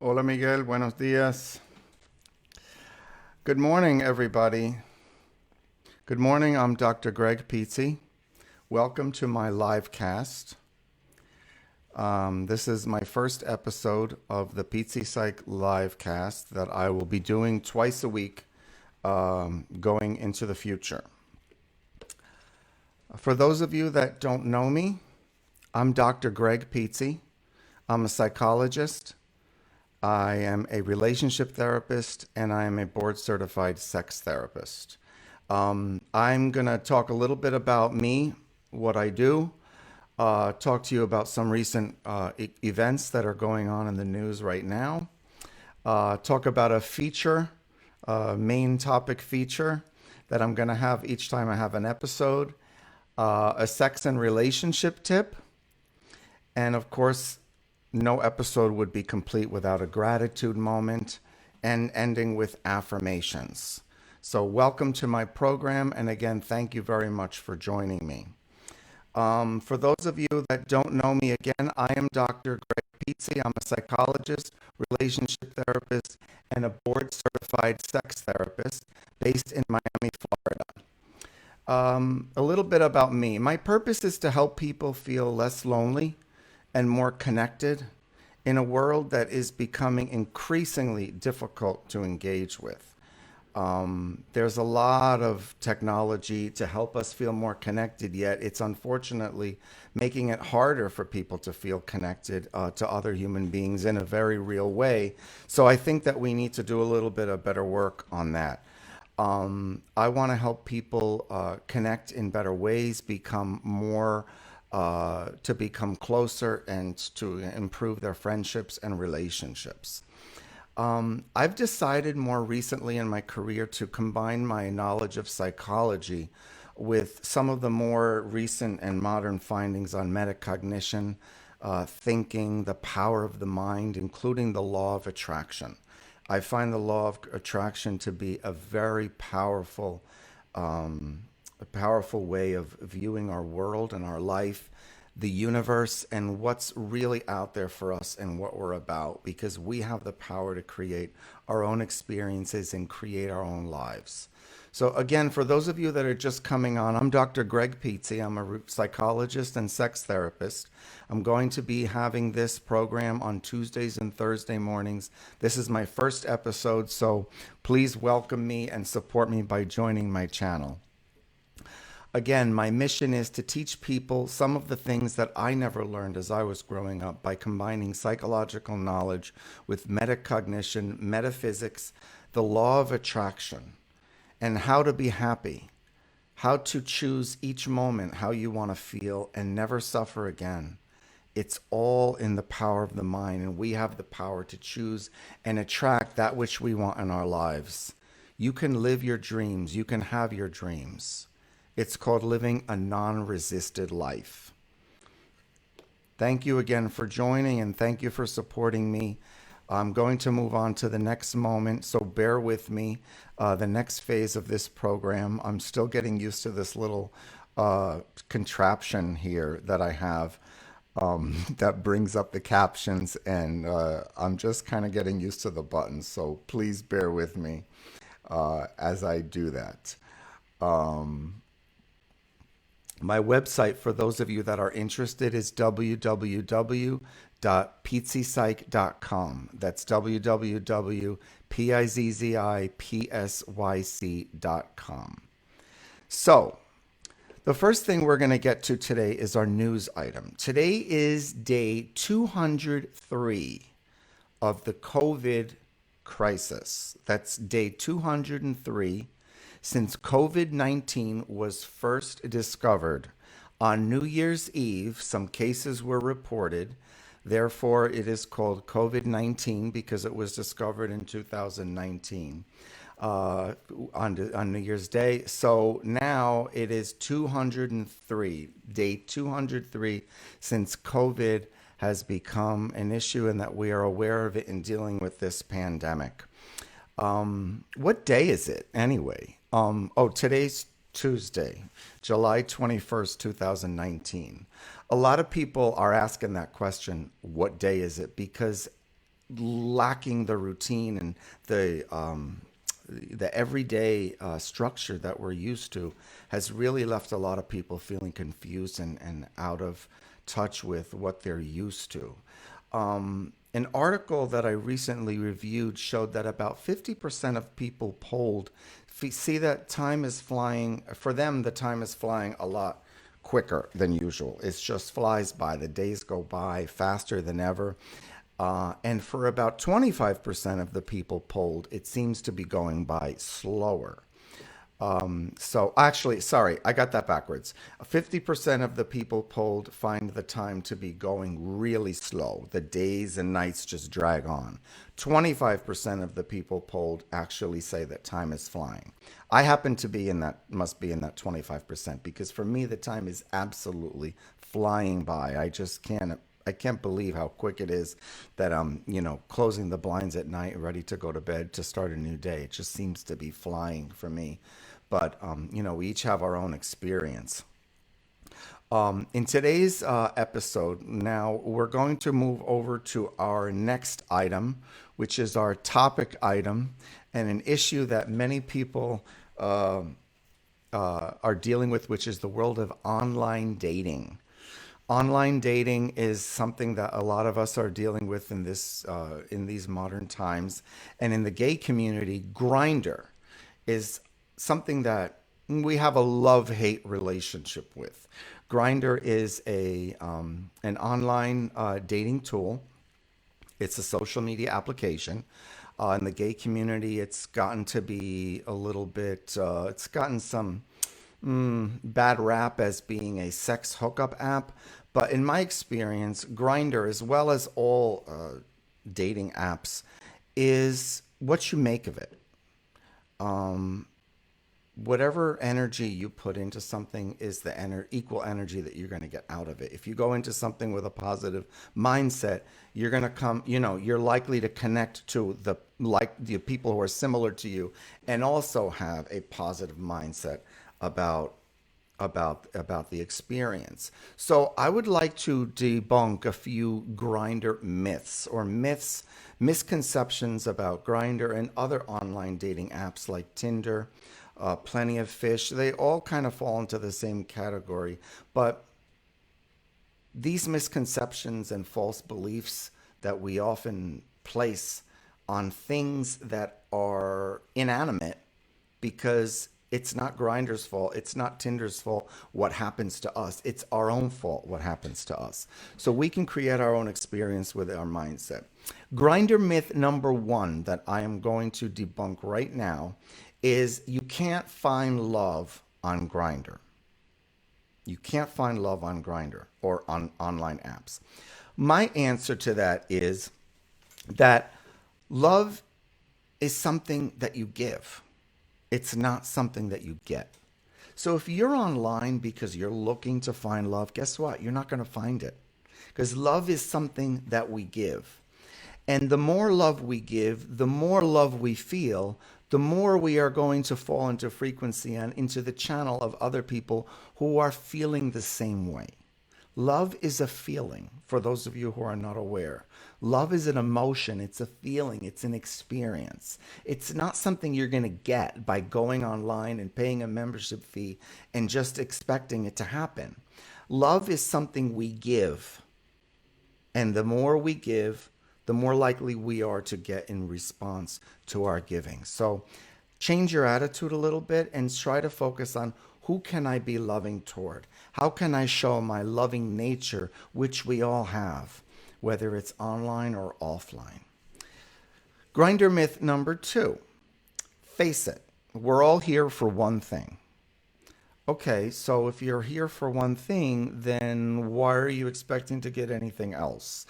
Hola Miguel, buenos días. Good morning, everybody. Good morning, I'm Dr. Greg Pizzi. Welcome to my live cast. This is my first episode of the PizziPSYC LIVECAST that I will be doing twice a week going into the future. For those of you that don't know me, I'm Dr. Greg Pizzi. I'm a psychologist. I am a relationship therapist and I am a board certified sex therapist. I'm going to talk a little bit about me, what I do, talk to you about some recent events that are going on in the news right now, talk about a feature, main topic feature that I'm going to have each time I have an episode, a sex and relationship tip, and of course, no episode would be complete without a gratitude moment and ending with affirmations. So, welcome to my program. And again, thank you very much for joining me. For those of you that don't know me, again, I am Dr. Greg Pizzi. I'm a psychologist, relationship therapist, and a board certified sex therapist based in Miami, Florida. A little bit about me. My purpose is to help people feel less lonely and more connected in a world that is becoming increasingly difficult to engage with. There's a lot of technology to help us feel more connected, yet it's unfortunately making it harder for people to feel connected to other human beings in a very real way. So I think that we need to do a little bit of better work on that. I want to help people connect in better ways, become more to become closer and to improve their friendships and relationships. I've decided more recently in my career to combine my knowledge of psychology with some of the more recent and modern findings on metacognition, thinking, the power of the mind, including the law of attraction. I find the law of attraction to be a powerful way of viewing our world and our life, the universe, and what's really out there for us and what we're about, because we have the power to create our own experiences and create our own lives. So, again, for those of you that are just coming on, I'm Dr. Greg Pizzi. I'm a psychologist and sex therapist. I'm going to be having this program on Tuesdays and Thursday mornings. This is my first episode, so please welcome me and support me by joining my channel. Again, my mission is to teach people some of the things that I never learned as I was growing up by combining psychological knowledge with metacognition, metaphysics, the law of attraction, and how to be happy, how to choose each moment how you want to feel and never suffer again. It's all in the power of the mind, and we have the power to choose and attract that which we want in our lives. You can live your dreams, you can have your dreams. It's called living a non-resisted life. Thank you again for joining and thank you for supporting me. I'm going to move on to the next moment, so bear with me. The next phase of this program, I'm still getting used to this little contraption here that I have that brings up the captions, and I'm just kind of getting used to the buttons, so please bear with me as I do that. My website, for those of you that are interested, is www.PizziPSYC.com. That's www.PizziPSYC.com. So, the first thing we're going to get to today is our news item. Today is day 203 of the COVID crisis. That's day 203 since COVID-19 was first discovered. On New Year's Eve, some cases were reported. Therefore, it is called COVID-19 because it was discovered in 2019 on New Year's Day. So now it is 203, day 203 since COVID has become an issue and that we are aware of it in dealing with this pandemic. What day is it anyway? Today's Tuesday, July 21st, 2019. A lot of people are asking that question, what day is it? Because lacking the routine and the everyday structure that we're used to has really left a lot of people feeling confused and out of touch with what they're used to. An article that I recently reviewed showed that about 50% of people polled see that time is flying. For them, the time is flying a lot quicker than usual. It just flies by. The days go by faster than ever. And for about 25% of the people polled, it seems to be going by slower. So actually, sorry, I got that backwards. 50% of the people polled find the time to be going really slow. The days and nights just drag on. 25% of the people polled actually say that time is flying. I happen to be in that, must be in that 25% because for me, the time is absolutely flying by. I can't believe how quick it is that I'm, closing the blinds at night, ready to go to bed to start a new day. It just seems to be flying for me. But, we each have our own experience. In today's episode, now we're going to move over to our next item, which is our topic item and an issue that many people are dealing with, which is the world of online dating. Online dating is something that a lot of us are dealing with in these modern times, and in the gay community, Grindr is something that we have a love-hate relationship with. Grindr is an online dating tool. It's a social media application. In the gay community, it's gotten to be a little bit. It's gotten some bad rap as being a sex hookup app. But in my experience, Grindr, as well as all dating apps, is what you make of it. Whatever energy you put into something is the equal energy that you're going to get out of it. If you go into something with a positive mindset, you're going to you're likely to connect to the people who are similar to you and also have a positive mindset about the experience. So I would like to debunk a few Grindr myths or misconceptions about Grindr and other online dating apps like Tinder, Plenty of Fish. They all kind of fall into the same category, but these misconceptions and false beliefs that we often place on things that are inanimate because it's not Grindr's fault. It's not Tinder's fault what happens to us. It's our own fault what happens to us. So we can create our own experience with our mindset. Grindr myth number one that I am going to debunk right now is you can't find love on Grindr. You can't find love on Grindr or on online apps. My answer to that is that love is something that you give. It's not something that you get. So if you're online because you're looking to find love, guess what? You're not going to find it. Because love is something that we give. And the more love we give, the more love we feel, the more we are going to fall into frequency and into the channel of other people who are feeling the same way. Love is a feeling, for those of you who are not aware. Love is an emotion, it's a feeling, it's an experience. It's not something you're going to get by going online and paying a membership fee and just expecting it to happen. Love is something we give. And the more we give, the more likely we are to get in response to our giving. So change your attitude a little bit and try to focus on who can I be loving toward? How can I show my loving nature, which we all have, whether it's online or offline? Grindr myth number two. Face it, we're all here for one thing. Okay, so if you're here for one thing, then why are you expecting to get anything else?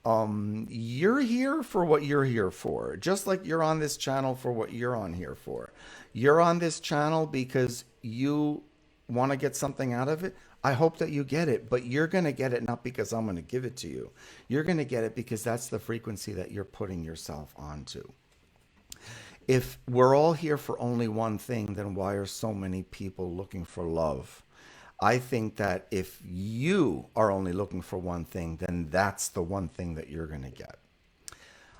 You're here for what you're here for, just like you're on this channel for what you're on here for. You're on this channel because you want to get something out of it. I hope that you get it, but you're going to get it not because I'm going to give it to you. You're going to get it because that's the frequency that you're putting yourself onto. If we're all here for only one thing, then why are so many people looking for love? I think that if you are only looking for one thing, then that's the one thing that you're going to get.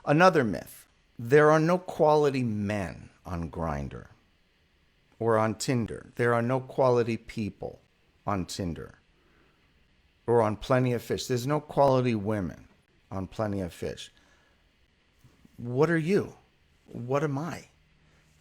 Another myth. There are no quality men on Grindr or on Tinder. There are no quality people on Tinder or on Plenty of Fish. There's no quality women on Plenty of Fish. What are you? What am I?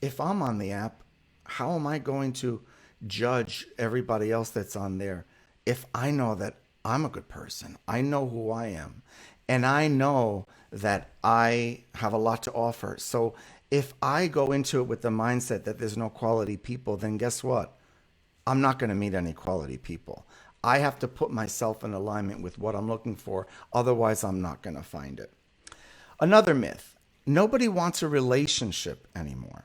If I'm on the app, how am I going to judge everybody else that's on there if I know that I'm a good person? I know who I am. And I know that I have a lot to offer. So if I go into it with the mindset that there's no quality people, then guess what? I'm not going to meet any quality people. I have to put myself in alignment with what I'm looking for. Otherwise, I'm not going to find it. Another myth. Nobody wants a relationship anymore.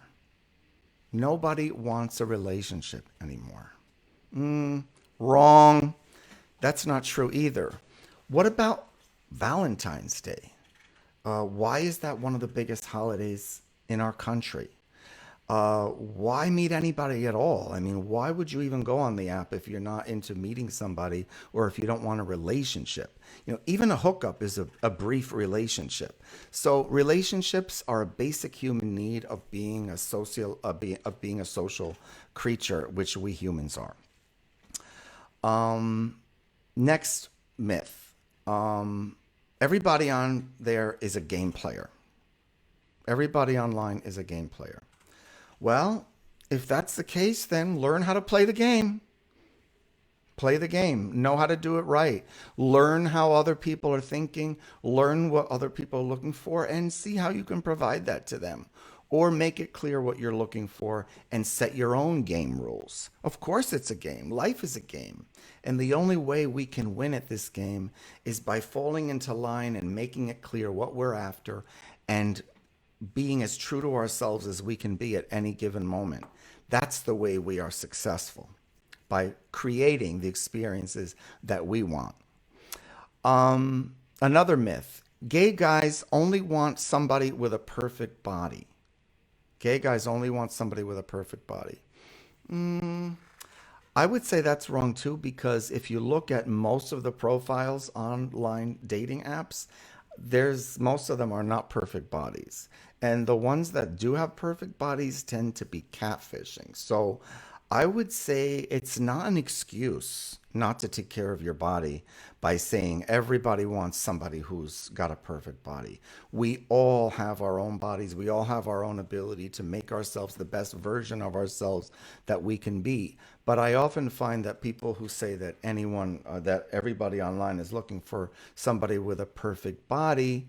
Nobody wants a relationship anymore. Wrong. That's not true either. What about Valentine's Day? Why is that one of the biggest holidays in our country? Why meet anybody at all? I mean, why would you even go on the app if you're not into meeting somebody or if you don't want a relationship? You know, even a hookup is a brief relationship. So relationships are a basic human need of being a being a social creature, which we humans are. Next myth. Everybody on there is a game player. Everybody online is a game player. Well, if that's the case, then learn how to play the game. Play the game. Know how to do it right. Learn how other people are thinking. Learn what other people are looking for and see how you can provide that to them. Or make it clear what you're looking for and set your own game rules. Of course it's a game. Life is a game. And the only way we can win at this game is by falling into line and making it clear what we're after and being as true to ourselves as we can be at any given moment. That's the way we are successful, by creating the experiences that we want. Another myth. Gay guys only want somebody with a perfect body. Gay guys only want somebody with a perfect body. I would say that's wrong too, because if you look at most of the profiles online dating apps, most of them are not perfect bodies. And the ones that do have perfect bodies tend to be catfishing. So I would say it's not an excuse not to take care of your body by saying everybody wants somebody who's got a perfect body. We all have our own bodies. We all have our own ability to make ourselves the best version of ourselves that we can be. But I often find that people who say that that everybody online is looking for somebody with a perfect body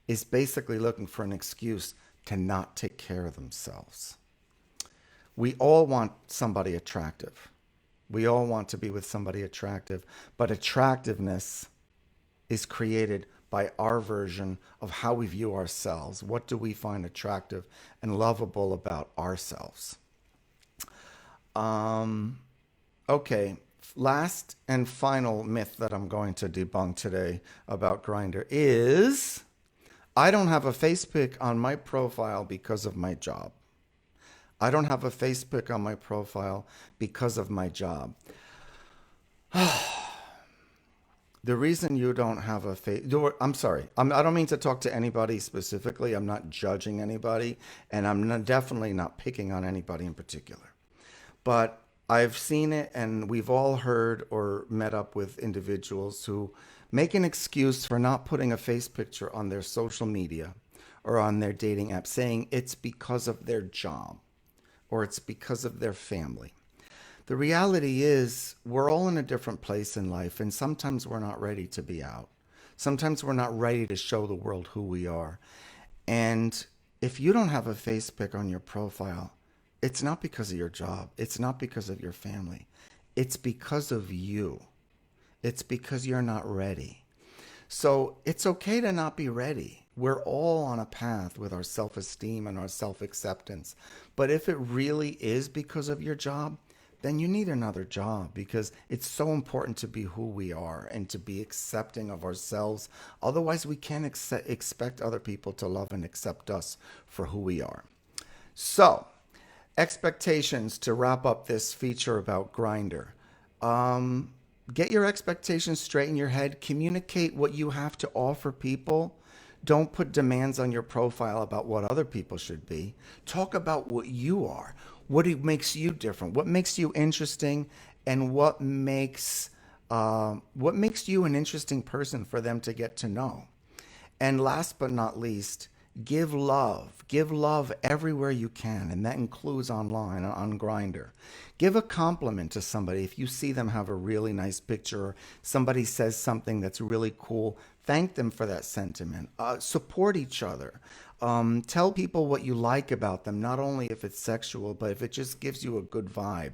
is basically looking for an excuse to not take care of themselves. We all want somebody attractive. We all want to be with somebody attractive, but attractiveness is created by our version of how we view ourselves. What do we find attractive and lovable about ourselves? Okay, last and final myth that I'm going to debunk today about Grindr is I don't have a face pic on my profile because of my job. I don't have a face pic on my profile because of my job. The reason you don't have a face... I'm sorry. I don't mean to talk to anybody specifically. I'm not judging anybody. And I'm definitely not picking on anybody in particular. But I've seen it, and we've all heard or met up with individuals who make an excuse for not putting a face picture on their social media or on their dating app, saying it's because of their job or it's because of their family. The reality is we're all in a different place in life, and sometimes we're not ready to be out. Sometimes we're not ready to show the world who we are. And if you don't have a face pic on your profile, it's not because of your job. It's not because of your family. It's because of you. It's because you're not ready. So it's okay to not be ready. We're all on a path with our self-esteem and our self-acceptance. But if it really is because of your job, then you need another job, because it's so important to be who we are and to be accepting of ourselves. Otherwise, we can't expect other people to love and accept us for who we are. So, expectations to wrap up this feature about Grindr. Get your expectations straight in your head. Communicate what you have to offer people. Don't put demands on your profile about what other people should be. Talk about what you are, makes you different, what makes you interesting, and what makes you an interesting person for them to get to know. And last but not least, give love. Give love everywhere you can, and that includes online on Grindr. Give a compliment to somebody if you see them have a really nice picture or somebody says something that's really cool. Thank them for that sentiment. Support each other. Tell people what you like about them, not only if it's sexual, but if it just gives you a good vibe.